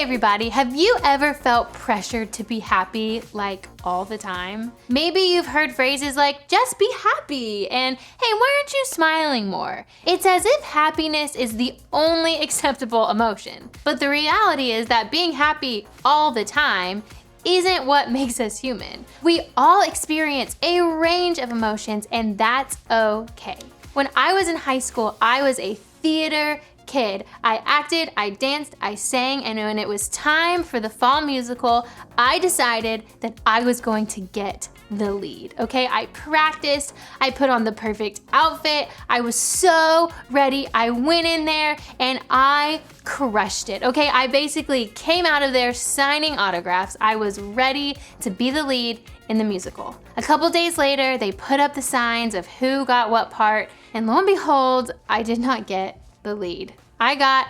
everybody, have you ever felt pressured to be happy like all the time? Maybe you've heard phrases like, just be happy, and hey, why aren't you smiling more? It's as if happiness is the only acceptable emotion. But the reality is that being happy all the time isn't what makes us human. We all experience a range of emotions, and that's okay. When I was in high school, I was a theater kid. I acted, I danced, I sang, and when it was time for the fall musical, I decided that I was going to get the lead, okay? I practiced, I put on the perfect outfit, I was so ready, I went in there and I crushed it, okay? I basically came out of there signing autographs. I was ready to be the lead in the musical. A couple days later, they put up the signs of who got what part, and lo and behold, I did not get the lead. I got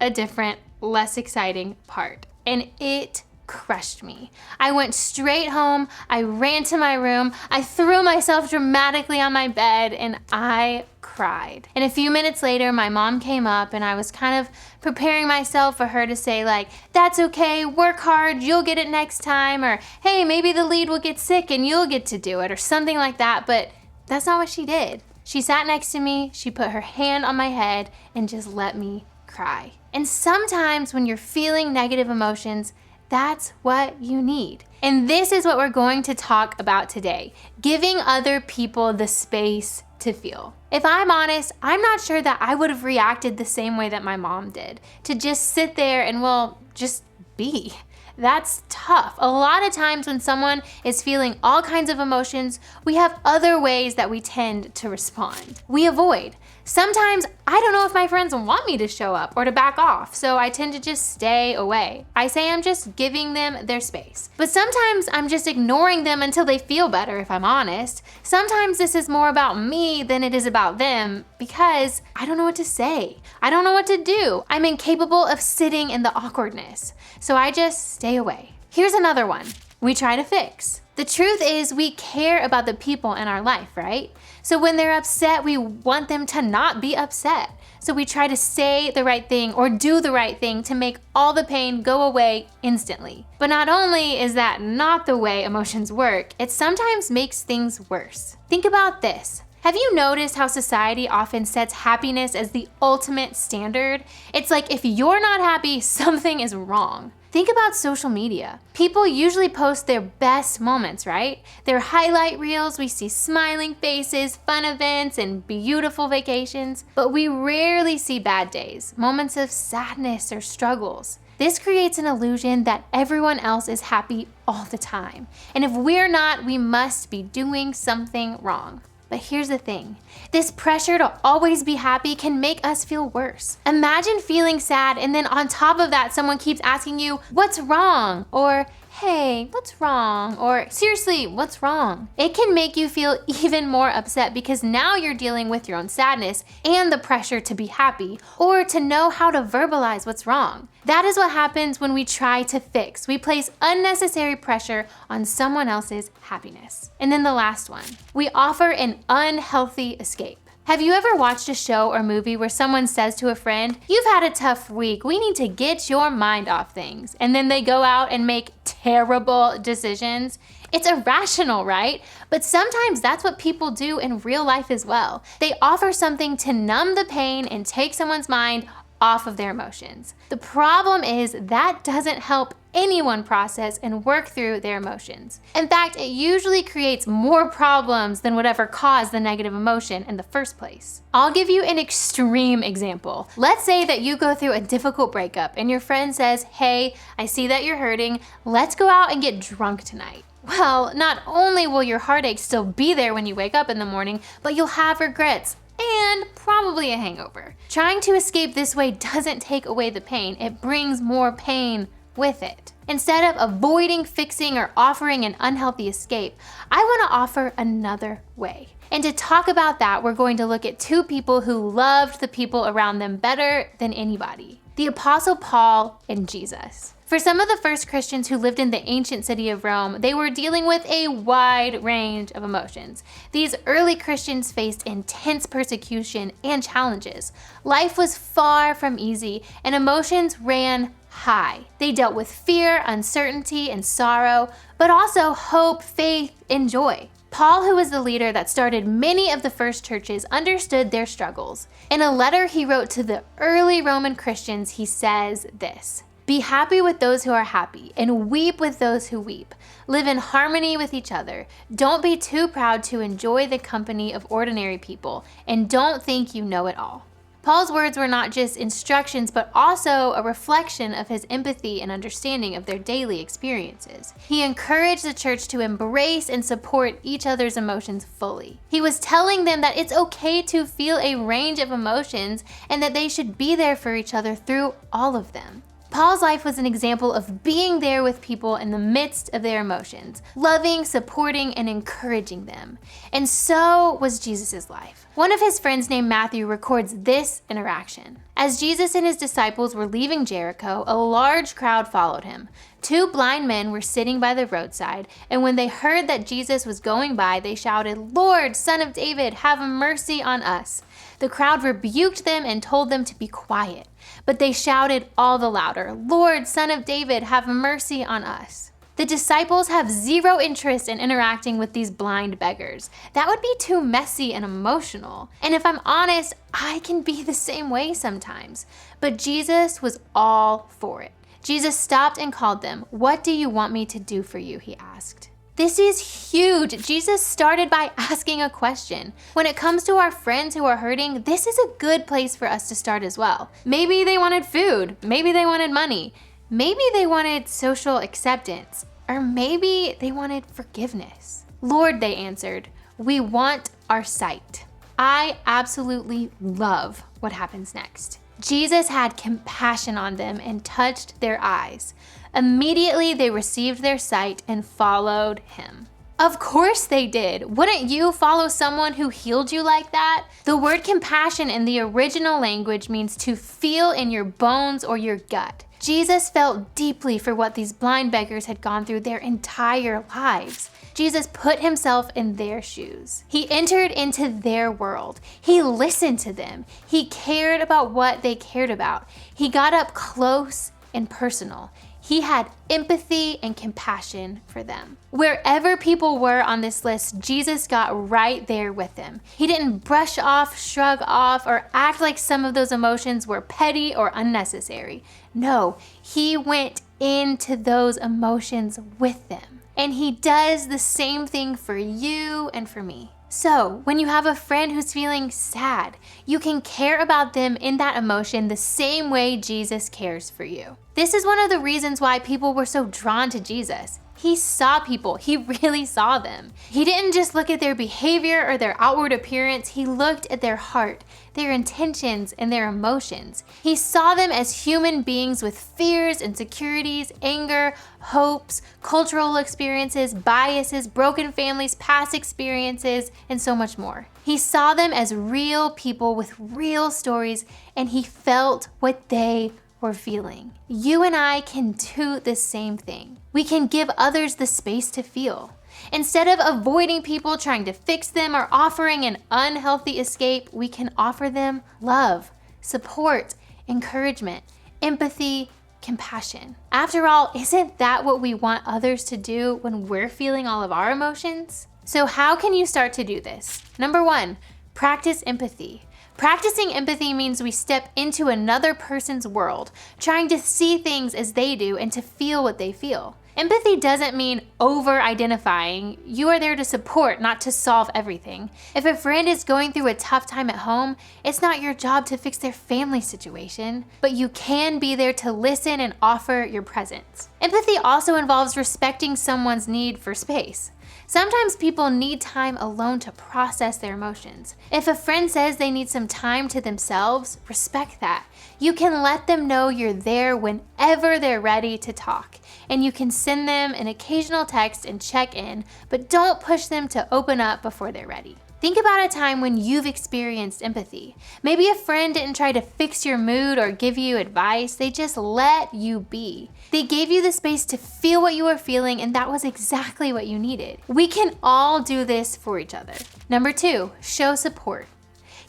a different, less exciting part, and it crushed me. I went straight home, I ran to my room, I threw myself dramatically on my bed, and I cried. And a few minutes later, my mom came up and I was kind of preparing myself for her to say like, that's okay, work hard, you'll get it next time, or hey, maybe the lead will get sick and you'll get to do it, or something like that, but that's not what she did. She sat next to me, she put her hand on my head and just let me cry. And sometimes when you're feeling negative emotions, that's what you need. And this is what we're going to talk about today, giving other people the space to feel. If I'm honest, I'm not sure that I would have reacted the same way that my mom did, to just sit there and, well, just be. That's tough. A lot of times when someone is feeling all kinds of emotions, we have other ways that we tend to respond. We avoid. Sometimes I don't know if my friends want me to show up or to back off, so I tend to just stay away. I say I'm just giving them their space. But sometimes I'm just ignoring them until they feel better, if I'm honest. Sometimes this is more about me than it is about them because I don't know what to say. I don't know what to do. I'm incapable of sitting in the awkwardness, so I just stay away. Here's another one. We try to fix. The truth is we care about the people in our life, right? So when they're upset, we want them to not be upset. So we try to say the right thing or do the right thing to make all the pain go away instantly. But not only is that not the way emotions work, it sometimes makes things worse. Think about this. Have you noticed how society often sets happiness as the ultimate standard? It's like if you're not happy, something is wrong. Think about social media. People usually post their best moments, right? Their highlight reels, we see smiling faces, fun events, and beautiful vacations. But we rarely see bad days, moments of sadness or struggles. This creates an illusion that everyone else is happy all the time. And if we're not, we must be doing something wrong. But here's the thing, this pressure to always be happy can make us feel worse. Imagine feeling sad and then on top of that, someone keeps asking you, what's wrong? Or, hey, what's wrong? Or seriously, what's wrong? It can make you feel even more upset because now you're dealing with your own sadness and the pressure to be happy or to know how to verbalize what's wrong. That is what happens when we try to fix. We place unnecessary pressure on someone else's happiness. And then the last one, we offer an unhealthy escape. Have you ever watched a show or movie where someone says to a friend, you've had a tough week, we need to get your mind off things, and then they go out and make terrible decisions? It's irrational, right? But sometimes that's what people do in real life as well. They offer something to numb the pain and take someone's mind off of their emotions. The problem is that doesn't help anyone process and work through their emotions. In fact, it usually creates more problems than whatever caused the negative emotion in the first place. I'll give you an extreme example. Let's say that you go through a difficult breakup and your friend says, hey, I see that you're hurting, let's go out and get drunk tonight. Well, not only will your heartache still be there when you wake up in the morning, but you'll have regrets and probably a hangover. Trying to escape this way doesn't take away the pain, it brings more pain with it. Instead of avoiding, fixing, or offering an unhealthy escape, I want to offer another way. And to talk about that, we're going to look at two people who loved the people around them better than anybody: the Apostle Paul and Jesus. For some of the first Christians who lived in the ancient city of Rome, they were dealing with a wide range of emotions. These early Christians faced intense persecution and challenges. Life was far from easy, and emotions ran high. They dealt with fear, uncertainty, and sorrow, but also hope, faith, and joy. Paul, who was the leader that started many of the first churches, understood their struggles. In a letter he wrote to the early Roman Christians, he says this: "Be happy with those who are happy, and weep with those who weep. Live in harmony with each other. Don't be too proud to enjoy the company of ordinary people, and don't think you know it all." Paul's words were not just instructions, but also a reflection of his empathy and understanding of their daily experiences. He encouraged the church to embrace and support each other's emotions fully. He was telling them that it's okay to feel a range of emotions and that they should be there for each other through all of them. Paul's life was an example of being there with people in the midst of their emotions, loving, supporting, and encouraging them. And so was Jesus' life. One of his friends named Matthew records this interaction. As Jesus and his disciples were leaving Jericho, a large crowd followed him. 2 blind men were sitting by the roadside, and when they heard that Jesus was going by, they shouted, "Lord, Son of David, have mercy on us." The crowd rebuked them and told them to be quiet, but they shouted all the louder, "Lord, Son of David, have mercy on us." The disciples have zero interest in interacting with these blind beggars. That would be too messy and emotional. And if I'm honest, I can be the same way sometimes. But Jesus was all for it. Jesus stopped and called them. "What do you want me to do for you?" he asked. This is huge. Jesus started by asking a question. When it comes to our friends who are hurting, this is a good place for us to start as well. Maybe they wanted food. Maybe they wanted money. Maybe they wanted social acceptance. Or maybe they wanted forgiveness. "Lord," they answered, "we want our sight." I absolutely love what happens next. Jesus had compassion on them and touched their eyes. Immediately they received their sight and followed him. Of course they did. Wouldn't you follow someone who healed you like that? The word compassion in the original language means to feel in your bones or your gut. Jesus felt deeply for what these blind beggars had gone through their entire lives. Jesus put himself in their shoes. He entered into their world. He listened to them. He cared about what they cared about. He got up close and personal. He had empathy and compassion for them. Wherever people were on this list, Jesus got right there with them. He didn't brush off, shrug off, or act like some of those emotions were petty or unnecessary. No, he went into those emotions with them. And he does the same thing for you and for me. So, when you have a friend who's feeling sad, you can care about them in that emotion the same way Jesus cares for you. This is one of the reasons why people were so drawn to Jesus. He saw people. He really saw them. He didn't just look at their behavior or their outward appearance. He looked at their heart, their intentions, and their emotions. He saw them as human beings with fears, insecurities, anger, hopes, cultural experiences, biases, broken families, past experiences, and so much more. He saw them as real people with real stories, and he felt what they were feeling. You and I can do the same thing. We can give others the space to feel. Instead of avoiding people, trying to fix them, or offering an unhealthy escape, we can offer them love, support, encouragement, empathy, compassion. After all, isn't that what we want others to do when we're feeling all of our emotions? So how can you start to do this? Number 1, practice empathy. Practicing empathy means we step into another person's world, trying to see things as they do and to feel what they feel. Empathy doesn't mean over-identifying. You are there to support, not to solve everything. If a friend is going through a tough time at home, it's not your job to fix their family situation, but you can be there to listen and offer your presence. Empathy also involves respecting someone's need for space. Sometimes people need time alone to process their emotions. If a friend says they need some time to themselves, respect that. You can let them know you're there whenever they're ready to talk. And you can send them an occasional text and check in, but don't push them to open up before they're ready. Think about a time when you've experienced empathy. Maybe a friend didn't try to fix your mood or give you advice, they just let you be. They gave you the space to feel what you were feeling, and that was exactly what you needed. We can all do this for each other. Number 2, show support.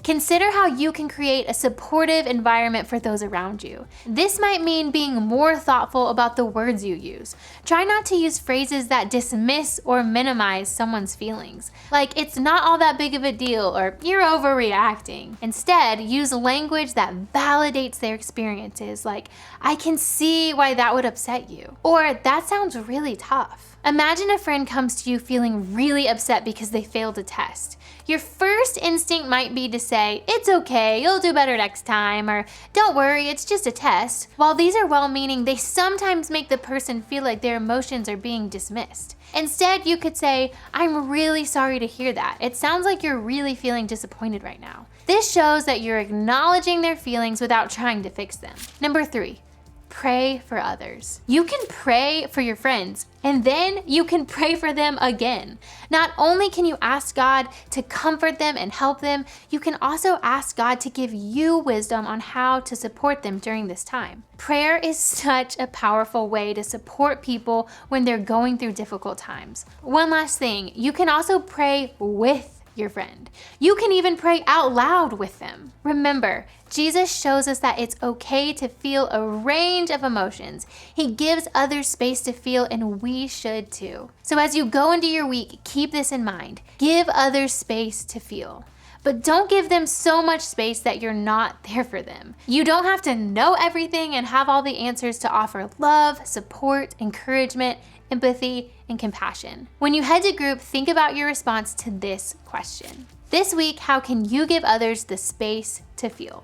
Consider how you can create a supportive environment for those around you. This might mean being more thoughtful about the words you use. Try not to use phrases that dismiss or minimize someone's feelings, like "it's not all that big of a deal" or "you're overreacting." Instead, use language that validates their experiences, like "I can see why that would upset you," or "that sounds really tough." Imagine a friend comes to you feeling really upset because they failed a test. Your first instinct might be to say, "It's okay, you'll do better next time," or "Don't worry, it's just a test." While these are well-meaning, they sometimes make the person feel like their emotions are being dismissed. Instead, you could say, "I'm really sorry to hear that. It sounds like you're really feeling disappointed right now." This shows that you're acknowledging their feelings without trying to fix them. Number 3. Pray for others. You can pray for your friends, and then you can pray for them again. Not only can you ask God to comfort them and help them, you can also ask God to give you wisdom on how to support them during this time. Prayer is such a powerful way to support people when they're going through difficult times. One last thing, you can also pray with your friend. You can even pray out loud with them. Remember, Jesus shows us that it's okay to feel a range of emotions. He gives others space to feel, and we should too. So as you go into your week, keep this in mind. Give others space to feel. But don't give them so much space that you're not there for them. You don't have to know everything and have all the answers to offer love, support, encouragement, empathy, and compassion. When you head to group, think about your response to this question. This week, how can you give others the space to feel?